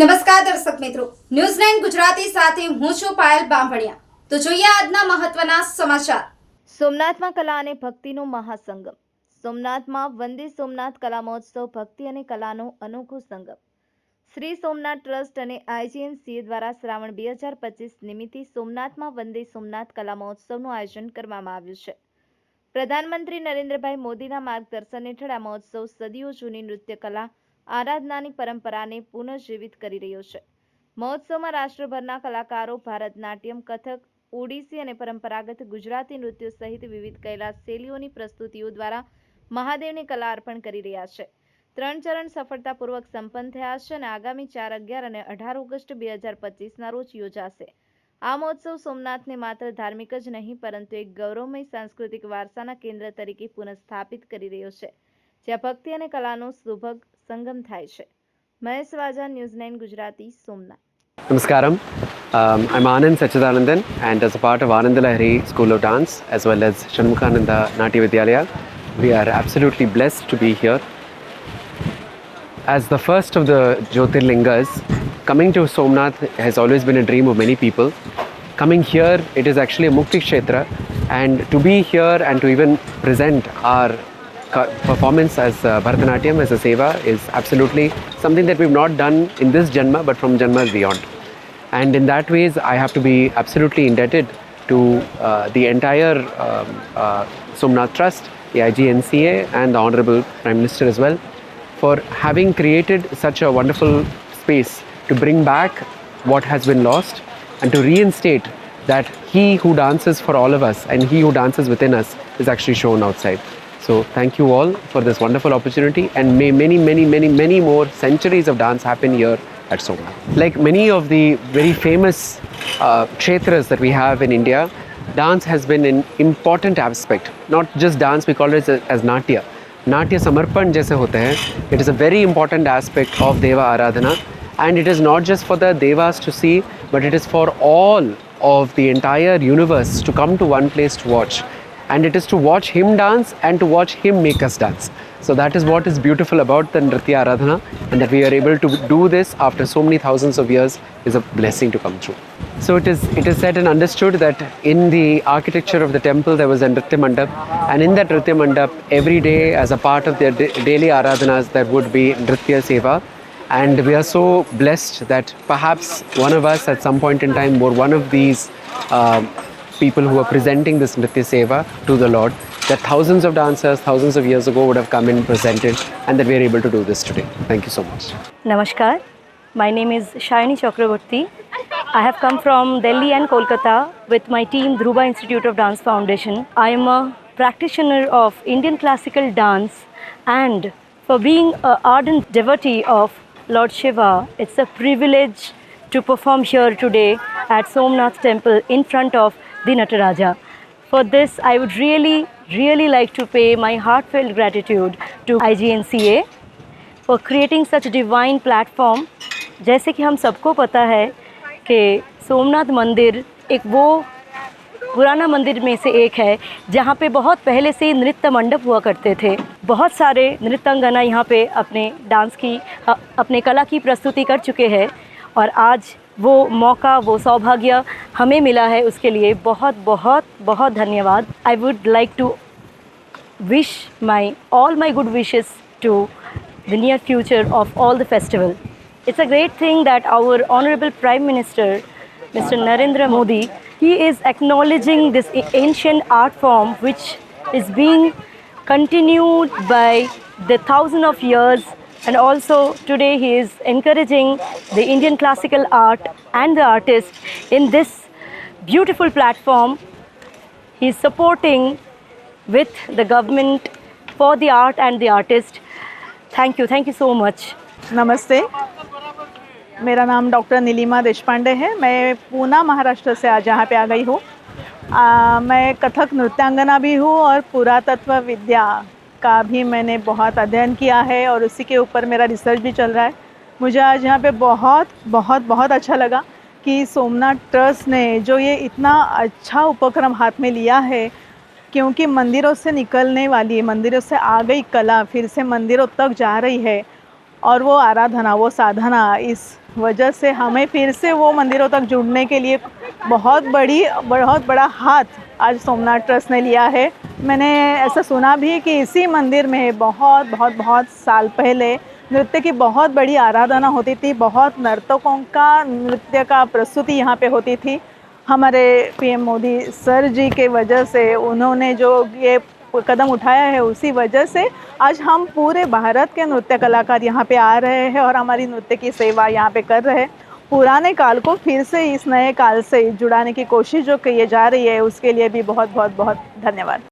નમસ્કાર દર્શક મિત્રો, ન્યૂઝ 9 ગુજરાતી સાથે હું છું પાયલ બામભણિયા। તો જોઈએ આજના મહત્વના સમાચાર। સોમનાથમાં કલા અને ભક્તિનો મહાસંગમ। સોમનાથમાં વંદે સોમનાથ કલા મહોત્સવ ભક્તિ અને કલાનો અનોખો સંગમ। શ્રી સોમનાથ ટ્રસ્ટ અને IGNCA દ્વારા શ્રાવણ 2025 નિમિત્તે સોમનાથમાં વંદે સોમનાથ કલા મહોત્સવનું આયોજન કરવામાં આવ્યું છે। પ્રધાનમંત્રી નરેન્દ્રભાઈ મોદીના માર્ગદર્શન હેઠળ આ મહોત્સવ સદીઓ જૂની નૃત્ય કલા આરાધનાની પરંપરાને પુનઃજીવિત કરી રહ્યો છે। મહોત્સવમાં રાષ્ટ્રભરના કલાકારો ભારતનાટ્યમ, કથક, ઓડિસી અને પરંપરાગત ગુજરાતી નૃત્યો સહિત વિવિધ કૈલાસ શૈલીઓની પ્રસ્તુતિઓ દ્વારા મહાદેવને કલા અર્પણ કરી રહ્યા છે। 3 ચરણ સફળતાપૂર્વક સંપન્ન થયા છે અને આગામી 4, 11 અને 18 ઓગસ્ટ 2025ના રોજ યોજાશે। આ મહોત્સવ સોમનાથને માત્ર ધાર્મિક જ નહીં પરંતુ એક ગૌરવમય સાંસ્કૃતિક વારસાના કેન્દ્ર તરીકે પુનઃસ્થાપિત કરી રહ્યો છે, જ્યાં ભક્તિ અને કલાનો સુભગ સંગમ થાય છે। Mahesh Vaja, news 9 Gujarati, Somnath. Namaskaram. I'm Anand Sachidanandan, and as a part of Anandalahari School of Dance as well as Shanmukhananda Natya Vidyalaya, we are absolutely blessed to be here. As the first of the Jyotirlingas, coming to Somnath has always been a dream of many people. Coming here, it is actually a Mukti Kshetra, and to be here and to even present our performance as Bharatanatyam, as a seva, is absolutely something that we've not done in this Janma but from Janmas beyond. And in that ways, I have to be absolutely indebted to the entire Somnath Trust, the IGNCA and the Honorable Prime Minister as well, for having created such a wonderful space to bring back what has been lost and to reinstate that he who dances for all of us and he who dances within us is actually shown outside. So thank you all for this wonderful opportunity, and may many more centuries of dance happen here at Somnath. Like many of the very famous kshetras that we have in India, dance has been an important aspect. Not just dance, we call it as Natya. Natya Samarpan jaise hote hain. It is a very important aspect of Deva Aradhana, and it is not just for the Devas to see, but it is for all of the entire universe to come to one place to watch. And it is to watch him dance and to watch him make us dance. So that is what is beautiful about the Nritya Aradhana, and that we are able to do this after so many thousands of years is a blessing to come true. So it is said and understood that in the architecture of the temple there was a Nritya Mandap, and in that Nritya Mandap every day as a part of their daily Aradhanas there would be Nritya Seva. And we are so blessed that perhaps one of us at some point in time were one of these people who are presenting this Nritya Seva to the Lord, that thousands of dancers thousands of years ago would have come and presented, and that we are able to do this today. Thank you so much. Namaskar. My name is Shayani Chakraborty. I have come from Delhi and Kolkata with my team Dhruva Institute of Dance Foundation. I am a practitioner of Indian classical dance, and for being an ardent devotee of Lord Shiva, it's a privilege to perform here today at Somnath Temple in front of the Nataraja. For this, I would really like to pay my heartfelt gratitude to IGNCA for creating such a divine platform. जैसे कि हम सबको पता है कि सोमनाथ मंदिर एक वो पुराना मंदिर में से एक है जहाँ पे बहुत पहले से नृत्य मंडप हुआ करते थे। बहुत सारे नृत्यांगना यहाँ पे अपने डांस की अपने कला की प्रस्तुति कर चुके हैं, और आज वो मौका, वो सौभाग्य हमें मिला है, उसके लिए बहुत बहुत बहुत धन्यवाद। I would like to wish all my good wishes to the near future of all the festival. It's a great thing that our Honorable Prime Minister, Mr. Narendra Modi, he is acknowledging this ancient art form which is being continued by the thousands of years, and also today he is encouraging the Indian classical art and the artists in this beautiful platform. He is supporting with the government for the art and the artist. Thank you so much. नमस्ते, मेरा नाम doctor Nilima Deshpande है। मैं पूना महाराष्ट्र से आज यहाँ पे आ गई हूँ। मैं कथक नृत्यांगना भी हूँ और पुरातत्व विद्या का भी मैंने बहुत अध्ययन किया है, और उसी के ऊपर मेरा रिसर्च भी चल रहा है। मुझे आज यहाँ पे बहुत अच्छा लगा कि सोमनाथ ट्रस्ट ने जो ये इतना अच्छा उपक्रम हाथ में लिया है, क्योंकि मंदिरों से निकलने वाली, मंदिरों से आ गई कला फिर से मंदिरों तक जा रही है, और वो आराधना, वो साधना इस वजह से हमें फिर से वो मंदिरों तक जुड़ने के लिए बहुत बड़ा हाथ आज सोमनाथ ट्रस्ट ने लिया है। मैंने ऐसा सुना भी कि इसी मंदिर में बहुत साल पहले नृत्य की बहुत बड़ी आराधना होती थी, बहुत नर्तकों का नृत्य का प्रस्तुति यहाँ पे होती थी। हमारे पीएम मोदी सर जी के वजह से उन्होंने जो ये कदम उठाया है, उसी वजह से आज हम पूरे भारत के नृत्य कलाकार यहाँ पे आ रहे हैं और हमारी नृत्य की सेवा यहाँ पे कर रहे हैं। पुराने काल को फिर से इस नए काल से जुड़ाने की कोशिश जो की जा रही है, उसके लिए भी बहुत धन्यवाद।